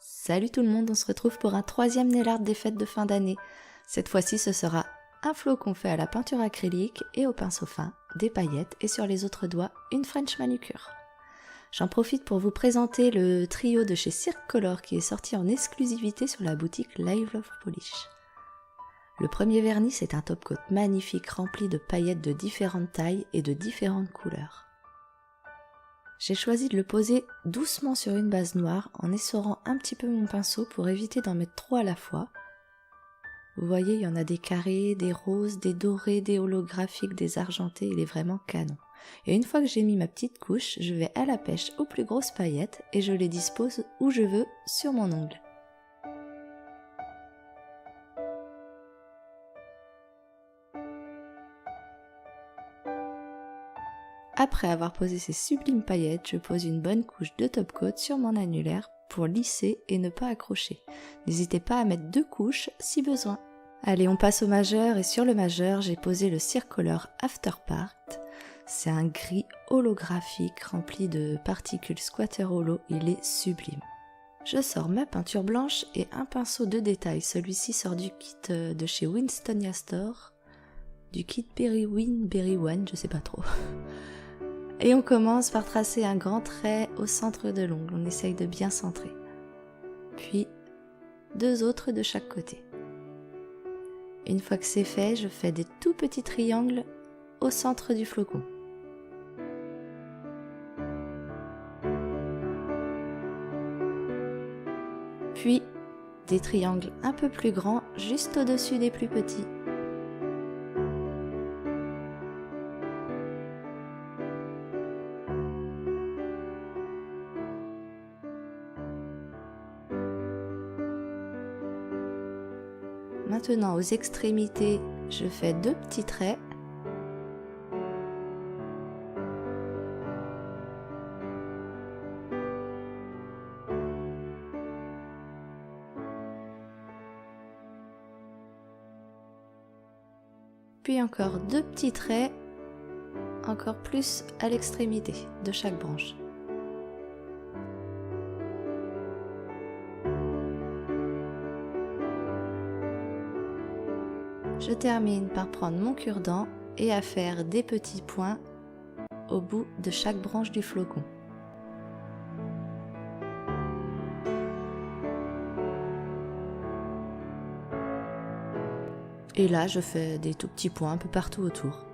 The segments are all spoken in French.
Salut tout le monde, on se retrouve pour un troisième nail art des fêtes de fin d'année. Cette fois-ci ce sera un flocon fait à la peinture acrylique et au pinceau fin, des paillettes et sur les autres doigts une French manucure. J'en profite pour vous présenter le trio de chez Circolor qui est sorti en exclusivité sur la boutique Live Love Polish. Le premier vernis c'est un top coat magnifique rempli de paillettes de différentes tailles et de différentes couleurs. J'ai choisi de le poser doucement sur une base noire en essorant un petit peu mon pinceau pour éviter d'en mettre trop à la fois. Vous voyez, il y en a des carrés, des roses, des dorés, des holographiques, des argentés, il est vraiment canon. Et une fois que j'ai mis ma petite couche, je vais à la pêche aux plus grosses paillettes et je les dispose où je veux sur mon ongle. Après avoir posé ces sublimes paillettes, je pose une bonne couche de top coat sur mon annulaire pour lisser et ne pas accrocher. N'hésitez pas à mettre 2 couches si besoin. Allez, on passe au majeur et sur le majeur, j'ai posé le Circolor After Part. C'est un gris holographique rempli de particules squatter holo, il est sublime. Je sors ma peinture blanche et un pinceau de détail, celui-ci sort du kit de chez Winstonia Store, du kit Berry One, je sais pas trop. Et on commence par tracer un grand trait au centre de l'ongle, on essaye de bien centrer. Puis 2 autres de chaque côté. Une fois que c'est fait, je fais des tout petits triangles au centre du flocon. Puis des triangles un peu plus grands juste au-dessus des plus petits. Maintenant aux extrémités, je fais 2 petits traits. Puis encore 2 petits traits, encore plus à l'extrémité de chaque branche. Je termine par prendre mon cure-dent et à faire des petits points au bout de chaque branche du flocon. Et là, je fais des tout petits points un peu partout autour.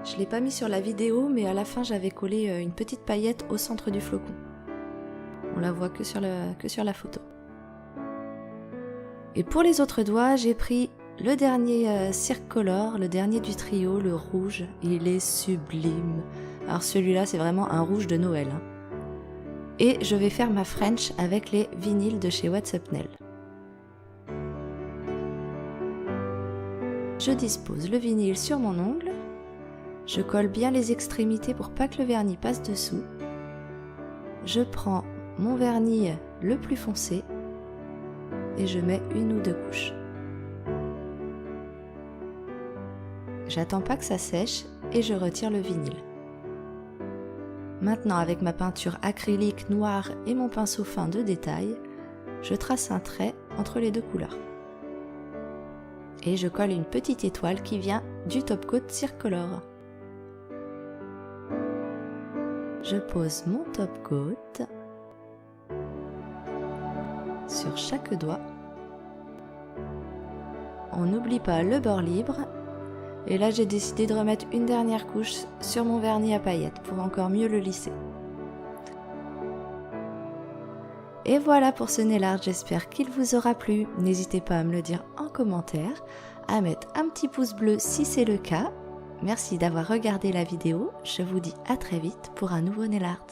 Je ne l'ai pas mis sur la vidéo, mais à la fin, j'avais collé une petite paillette au centre du flocon. On la voit que sur la photo. Et pour les autres doigts, j'ai pris le dernier Circolor, le dernier du trio, le rouge. Il est sublime. Alors celui-là, c'est vraiment un rouge de Noël. Et je vais faire ma French avec les vinyles de chez What's Up Nail. Je dispose le vinyle sur mon ongle. Je colle bien les extrémités pour pas que le vernis passe dessous. Je prends mon vernis le plus foncé et je mets 1 ou 2 couches. J'attends pas que ça sèche et je retire le vinyle. Maintenant, avec ma peinture acrylique noire et mon pinceau fin de détail, je trace un trait entre les 2 couleurs. Et je colle une petite étoile qui vient du top coat Circolor. Je pose mon top coat sur chaque doigt. On n'oublie pas le bord libre. Et là, j'ai décidé de remettre une dernière couche sur mon vernis à paillettes pour encore mieux le lisser. Et voilà pour ce nail art, j'espère qu'il vous aura plu. N'hésitez pas à me le dire en commentaire, à mettre un petit pouce bleu si c'est le cas. Merci d'avoir regardé la vidéo. Je vous dis à très vite pour un nouveau nail art.